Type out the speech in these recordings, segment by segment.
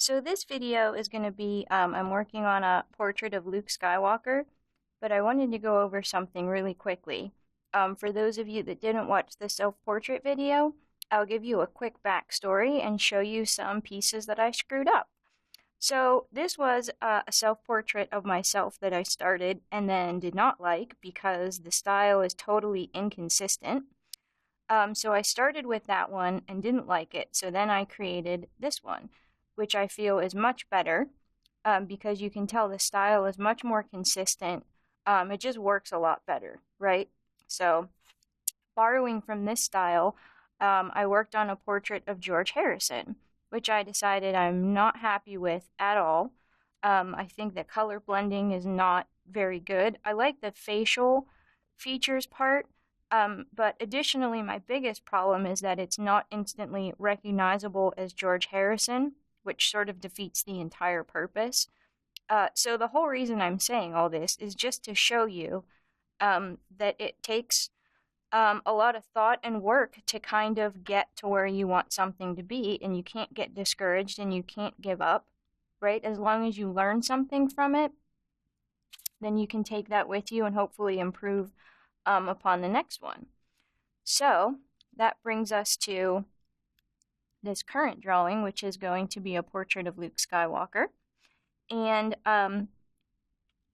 So this video is going to be, I'm working on a portrait of Luke Skywalker, but I wanted to go over something really quickly. For those of you that didn't watch the self-portrait video, I'll give you a quick backstory and show you some pieces that I screwed up. So this was a self-portrait of myself that I started and then did not like because the style is totally inconsistent. So I started with that one and didn't like it, so then I created this one, which I feel is much better because you can tell the style is much more consistent. It just works a lot better, right? So borrowing from this style, I worked on a portrait of George Harrison, which I decided I'm not happy with at all. I think the color blending is not very good. I like the facial features part, but additionally, my biggest problem is that it's not instantly recognizable as George Harrison, which sort of defeats the entire purpose. So the whole reason I'm saying all this is just to show you that it takes a lot of thought and work to kind of get to where you want something to be, and you can't get discouraged and you can't give up, right? As long as you learn something from it, then you can take that with you and hopefully improve upon the next one. So that brings us to this current drawing, which is going to be a portrait of Luke Skywalker. And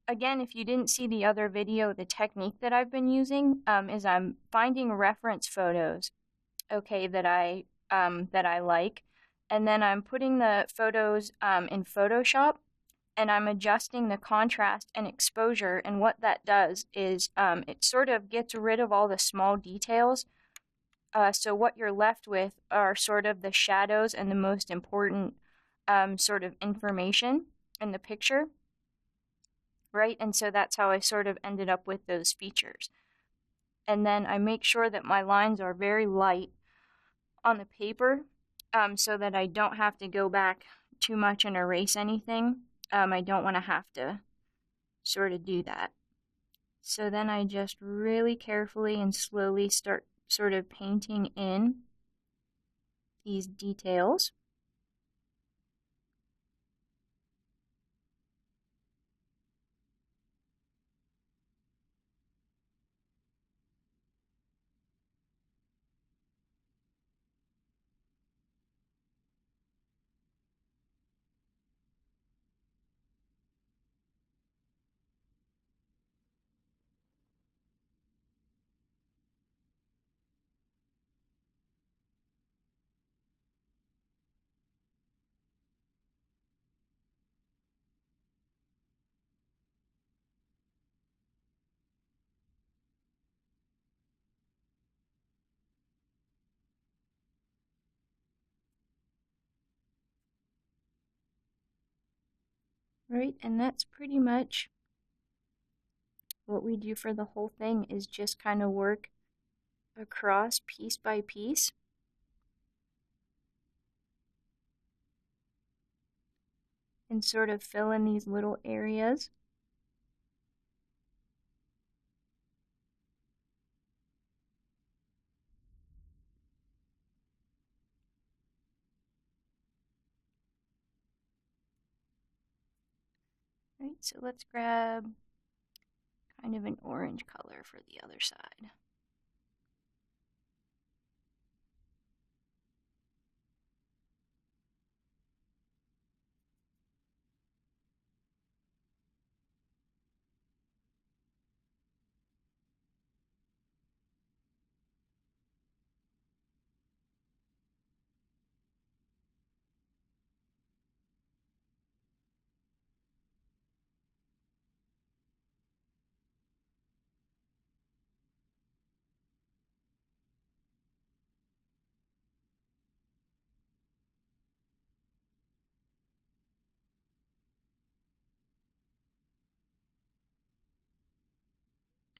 again, if you didn't see the other video, the technique that I've been using is I'm finding reference photos, okay, that I like, and then I'm putting the photos in Photoshop, and I'm adjusting the contrast and exposure, and what that does is it sort of gets rid of all the small details. So what you're left with are sort of the shadows and the most important sort of information in the picture, right? And so that's how I sort of ended up with those features. And then I make sure that my lines are very light on the paper so that I don't have to go back too much and erase anything. I don't want to have to sort of do that. So then I just really carefully and slowly start sort of painting in these details. Right, and that's pretty much what we do for the whole thing, is just kind of work across piece by piece. And sort of fill in these little areas. Right, so let's grab kind of an orange color for the other side.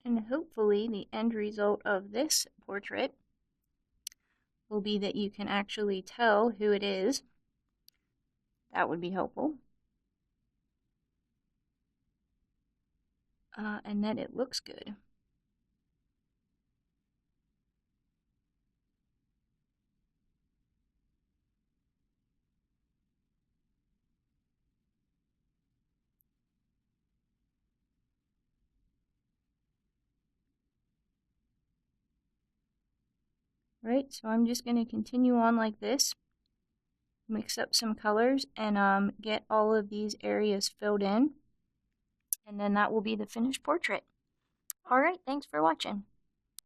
And hopefully the end result of this portrait will be that you can actually tell who it is. That would be helpful. And that it looks good. Right, so I'm just going to continue on like this, mix up some colors, and get all of these areas filled in, and then that will be the finished portrait. Alright, thanks for watching.